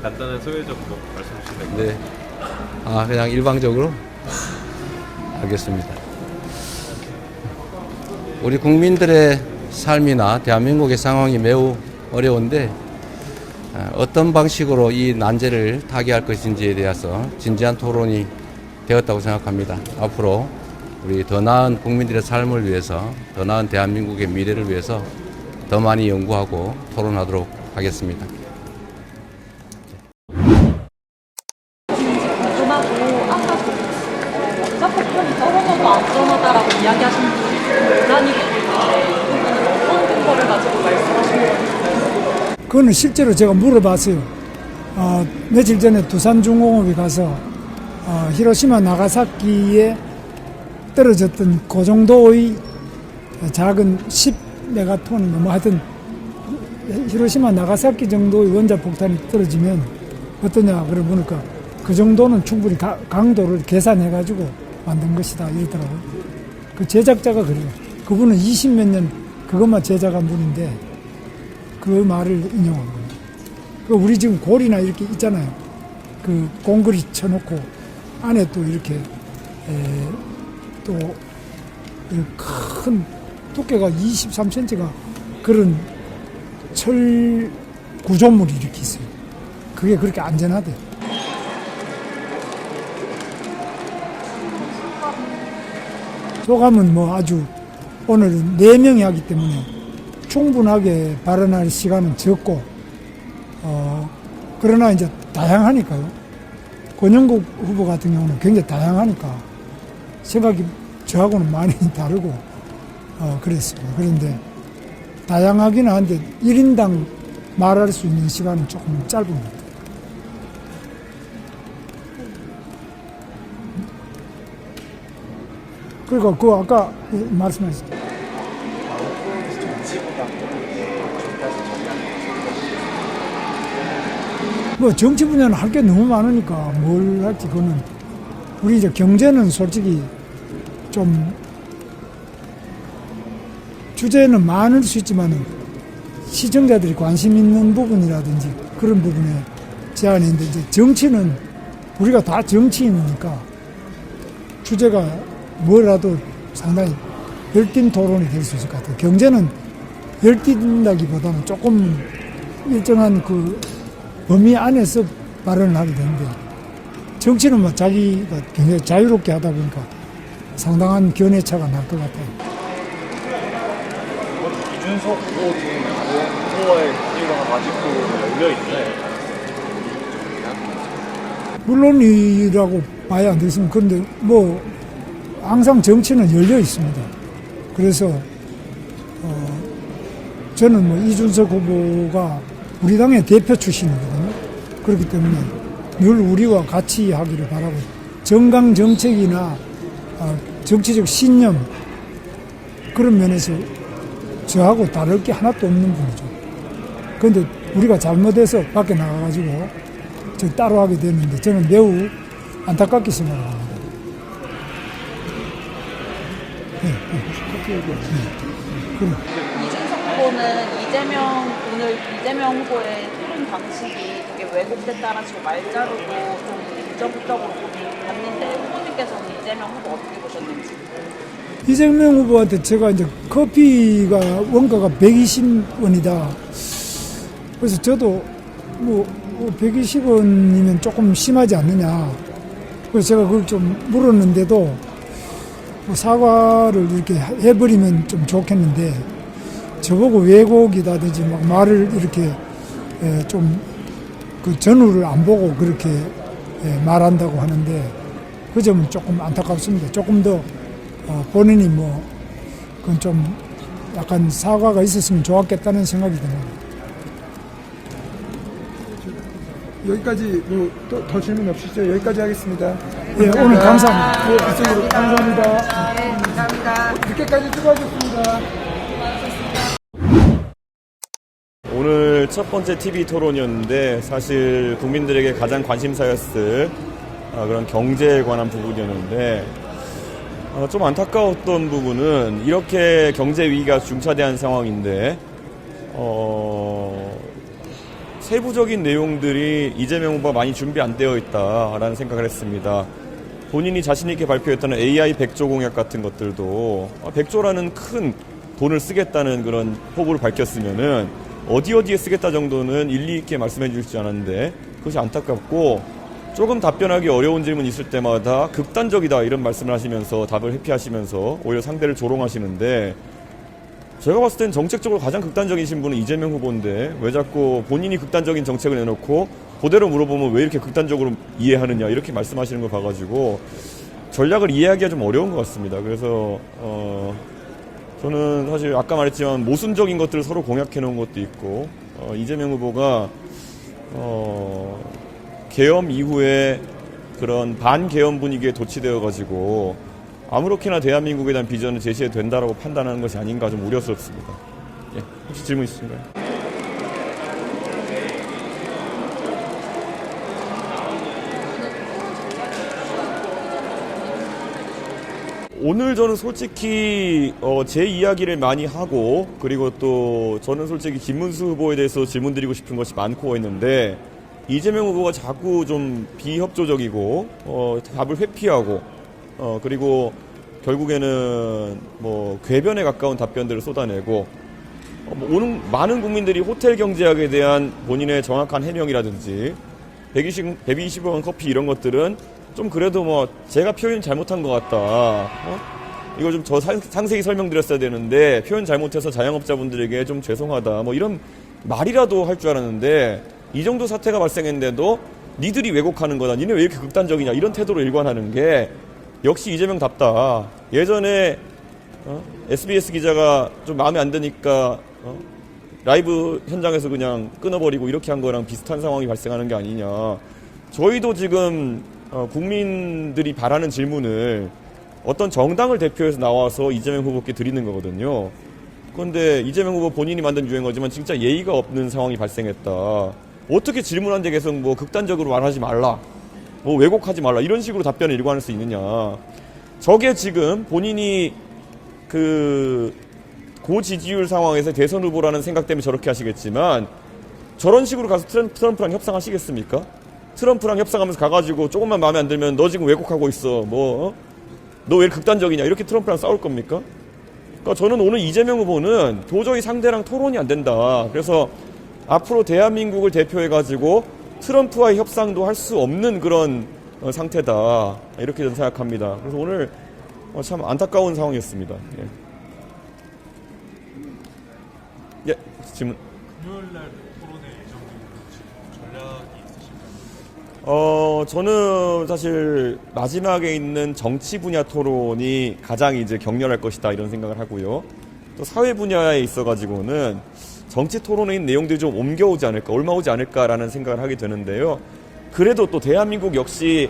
간단한 소개 정도 말씀 주시면 네. 그냥 일방적으로? 알겠습니다. 우리 국민들의 삶이나 대한민국의 상황이 매우 어려운데 어떤 방식으로 이 난제를 타개할 것인지에 대해서 진지한 토론이 되었다고 생각합니다. 앞으로 우리 더 나은 국민들의 삶을 위해서, 더 나은 대한민국의 미래를 위해서 더 많이 연구하고 토론하도록 하겠습니다. 궁금하고 아까 원자 폭탄이 떨어져도 안전하다라고 이야기하신 분이 논란이 있는데 이분은 어떤 근거를 가지고 말씀하신 거예요? 그거는 실제로 제가 물어봤어요. 며칠 전에 두산중공업에 가서 히로시마 나가사키에 떨어졌던 그 정도의 작은 10메가톤인가 뭐 하여튼 히로시마 나가사키 정도의 원자폭탄이 떨어지면 어떠냐 그래 보니까 그 정도는 충분히 강도를 계산해가지고 만든 것이다 이러더라고요. 그 제작자가 그래요. 그분은 20몇 년 그것만 제작한 분인데 그 말을 인용한 거예요. 그 우리 지금 골이나 이렇게 있잖아요. 그 공그리 쳐놓고 안에 또 이렇게 또 큰 두께가 23cm가 그런 철 구조물이 이렇게 있어요. 그게 그렇게 안전하대요. 소감은 뭐 아주 오늘은 4명이 하기 때문에 충분하게 발언할 시간은 적고 그러나 이제 다양하니까요. 권영국 후보 같은 경우는 굉장히 다양하니까 생각이 저하고는 많이 다르고 그랬습니다. 그런데 다양하긴 한데 1인당 말할 수 있는 시간은 조금 짧습니다. 그러니까 그 아까 말씀하셨죠. 뭐 정치 분야는 할 게 너무 많으니까 뭘 할지 그거는 우리 이제 경제는 솔직히 좀 주제는 많을 수 있지만은 시청자들이 관심 있는 부분이라든지 그런 부분에 제한이 있는데 이제 정치는 우리가 다 정치인이니까 주제가 뭐라도 상당히 열띤 토론이 될 수 있을 것 같아요. 경제는 열띤다기보다는 조금 일정한 그 범위 안에서 발언을 하게 되는데 정치는 뭐 자기가 굉장히 자유롭게 하다 보니까 상당한 견해차가 날 것 같아요. 이준석 후보 등 다른 후보와의 관계가 아직도 열려있네. 물론이라고 봐야 안 되겠습니다. 그런데 뭐 항상 정치는 열려 있습니다. 그래서 저는 뭐 이준석 후보가 우리 당의 대표 출신이거든요. 그렇기 때문에 늘 우리와 같이 하기를 바라고 정강 정책이나 정치적 신념 그런 면에서 저하고 다를 게 하나도 없는 분이죠. 그런데 우리가 잘못해서 밖에 나가가지고 저 따로 하게 됐는데 저는 매우 안타깝게 생각합니다. 이준석 후보는 이재명 후보의 토론 방식이 되게 왜곡됐다는 식으로 말 자르고 좀 부정적으로 봤는데 후보님께서는 이재명 후보 어떻게 보셨는지? 이재명 후보한테 제가 이제 커피가 원가가 120원이다. 그래서 저도 뭐 120원이면 조금 심하지 않느냐. 그래서 제가 그걸 좀 물었는데도 뭐 사과를 이렇게 해버리면 좀 좋겠는데 저보고 왜곡이다든지 막 말을 이렇게 좀 그 전후를 안 보고 그렇게 말한다고 하는데 그 점은 조금 안타깝습니다. 조금 더 본인이 뭐 그건 좀 약간 사과가 있었으면 좋았겠다는 생각이 듭니다. 여기까지 뭐 더 질문 없으시죠? 여기까지 하겠습니다. 예, 오늘 감사합니다. 네, 이쪽으로 감사합니다. 네, 감사합니다. 늦게까지 수고하셨습니다. 오늘 첫 번째 TV 토론이었는데 사실 국민들에게 가장 관심사였을 그런 경제에 관한 부분이었는데 좀 안타까웠던 부분은 이렇게 경제 위기가 중차대한 상황인데 세부적인 내용들이 이재명 후보가 많이 준비 안 되어 있다라는 생각을 했습니다. 본인이 자신 있게 발표했던 AI 100조 공약 같은 것들도 100조라는 큰 돈을 쓰겠다는 그런 포부를 밝혔으면은 어디에 쓰겠다 정도는 일리 있게 말씀해 주시지 않았는데 그것이 안타깝고 조금 답변하기 어려운 질문 있을 때마다 극단적이다 이런 말씀을 하시면서 답을 회피하시면서 오히려 상대를 조롱하시는데 제가 봤을 땐 정책적으로 가장 극단적이신 분은 이재명 후보인데 왜 자꾸 본인이 극단적인 정책을 내놓고 그대로 물어보면 왜 이렇게 극단적으로 이해하느냐 이렇게 말씀하시는 걸 봐가지고 전략을 이해하기가 좀 어려운 것 같습니다. 그래서 저는 사실 아까 말했지만 모순적인 것들을 서로 공약해 놓은 것도 있고 이재명 후보가 계엄 이후에 그런 반계엄 분위기에 도취되어 가지고 아무렇게나 대한민국에 대한 비전을 제시해도 된다라고 판단하는 것이 아닌가 좀 우려스럽습니다. 예, 혹시 질문 있으신가요? 오늘 저는 솔직히 제 이야기를 많이 하고 그리고 또 저는 솔직히 김문수 후보에 대해서 질문드리고 싶은 것이 많고 했는데 이재명 후보가 자꾸 좀 비협조적이고 답을 회피하고 그리고 결국에는 뭐 궤변에 가까운 답변들을 쏟아내고 오는 많은 국민들이 호텔 경제학에 대한 본인의 정확한 해명이라든지 120원 커피 이런 것들은 좀 그래도 뭐 제가 표현 잘못한 것 같다. 이거 좀 더 상세히 설명드렸어야 되는데 표현 잘못해서 자영업자분들에게 좀 죄송하다. 뭐 이런 말이라도 할 줄 알았는데 이 정도 사태가 발생했는데도 니들이 왜곡하는 거다. 니네 왜 이렇게 극단적이냐. 이런 태도로 일관하는 게 역시 이재명답다. 예전에 SBS 기자가 좀 마음에 안 드니까 라이브 현장에서 그냥 끊어버리고 이렇게 한 거랑 비슷한 상황이 발생하는 게 아니냐. 저희도 지금 국민들이 바라는 질문을 어떤 정당을 대표해서 나와서 이재명 후보께 드리는 거거든요. 그런데 이재명 후보 본인이 만든 유행어지만 진짜 예의가 없는 상황이 발생했다. 어떻게 질문하는데 계속 뭐 극단적으로 말하지 말라, 뭐 왜곡하지 말라 이런 식으로 답변을 일관할 수 있느냐. 저게 지금 본인이 그 고지지율 상황에서 대선 후보라는 생각 때문에 저렇게 하시겠지만 저런 식으로 가서 트럼프랑 협상하시겠습니까? 트럼프랑 협상하면서 가가지고 조금만 마음에 안 들면 너 지금 왜곡하고 있어. 뭐 너 왜 극단적이냐 이렇게 트럼프랑 싸울 겁니까? 그러니까 저는 오늘 이재명 후보는 도저히 상대랑 토론이 안 된다. 그래서 앞으로 대한민국을 대표해가지고 트럼프와의 협상도 할 수 없는 그런 상태다. 이렇게 저는 생각합니다. 그래서 오늘 참 안타까운 상황이었습니다. 예, 질문. 금요일날 토론회 예정된 전략이 있으신가요? 저는 사실 마지막에 있는 정치 분야 토론이 가장 이제 격렬할 것이다 이런 생각을 하고요. 또 사회 분야에 있어가지고는 정치 토론에 있는 내용들이 좀 옮겨오지 않을까, 옮아오지 않을까라는 생각을 하게 되는데요. 그래도 또 대한민국 역시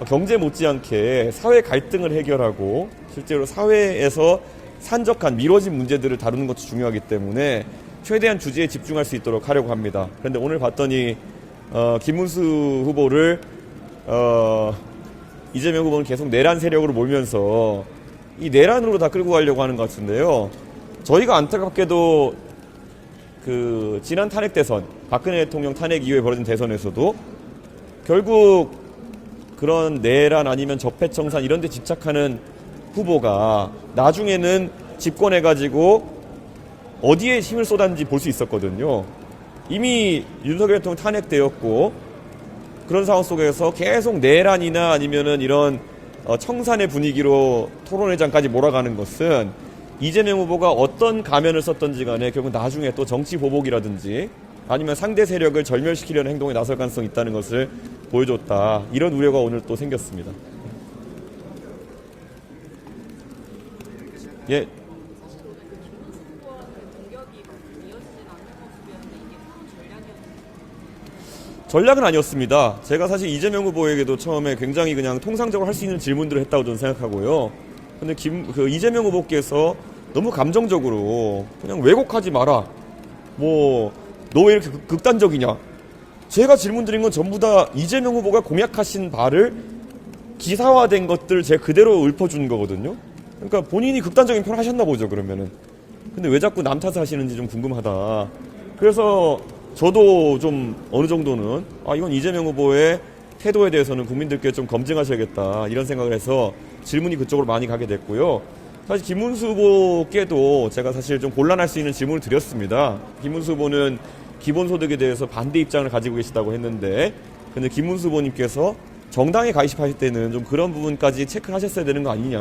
경제 못지않게 사회 갈등을 해결하고 실제로 사회에서 산적한 미뤄진 문제들을 다루는 것도 중요하기 때문에 최대한 주제에 집중할 수 있도록 하려고 합니다. 그런데 오늘 봤더니 김문수 후보를 이재명 후보는 계속 내란 세력으로 몰면서 이 내란으로 다 끌고 가려고 하는 것 같은데요. 저희가 안타깝게도 그 지난 탄핵 대선, 박근혜 대통령 탄핵 이후에 벌어진 대선에서도 결국 그런 내란 아니면 적폐청산 이런 데 집착하는 후보가 나중에는 집권해가지고 어디에 힘을 쏟았는지 볼 수 있었거든요. 이미 윤석열 대통령 탄핵되었고 그런 상황 속에서 계속 내란이나 아니면은 이런 청산의 분위기로 토론회장까지 몰아가는 것은 이재명 후보가 어떤 가면을 썼던지 간에 결국 나중에 또 정치 보복이라든지 아니면 상대 세력을 절멸시키려는 행동에 나설 가능성이 있다는 것을 보여줬다. 이런 우려가 오늘 또 생겼습니다. 예. 전략은 아니었습니다. 제가 사실 이재명 후보에게도 처음에 굉장히 그냥 통상적으로 할 수 있는 질문들을 했다고 저는 생각하고요. 근데 이재명 후보께서 너무 감정적으로 그냥 왜곡하지 마라. 뭐, 너 왜 이렇게 극단적이냐. 제가 질문 드린 건 전부 다 이재명 후보가 공약하신 바를 기사화된 것들 제가 그대로 읊어주는 거거든요. 그러니까 본인이 극단적인 표현을 하셨나 보죠, 그러면은. 근데 왜 자꾸 남 탓을 하시는지 좀 궁금하다. 그래서 저도 좀 어느 정도는 이건 이재명 후보의 태도에 대해서는 국민들께 좀 검증하셔야겠다 이런 생각을 해서 질문이 그쪽으로 많이 가게 됐고요. 사실 김문수 후보께도 제가 사실 좀 곤란할 수 있는 질문을 드렸습니다. 김문수 후보는 기본소득에 대해서 반대 입장을 가지고 계시다고 했는데, 근데 김문수 후보님께서 정당에 가입하실 때는 좀 그런 부분까지 체크를 하셨어야 되는 거 아니냐.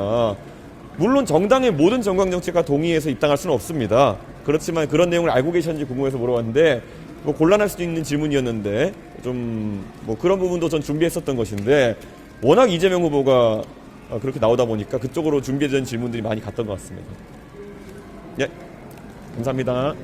물론 정당의 모든 정강정책과 동의해서 입당할 수는 없습니다. 그렇지만 그런 내용을 알고 계셨는지 궁금해서 물어봤는데, 뭐 곤란할 수도 있는 질문이었는데 좀 뭐 그런 부분도 전 준비했었던 것인데, 워낙 이재명 후보가 그렇게 나오다 보니까 그쪽으로 준비된 질문들이 많이 갔던 것 같습니다. 예, 감사합니다.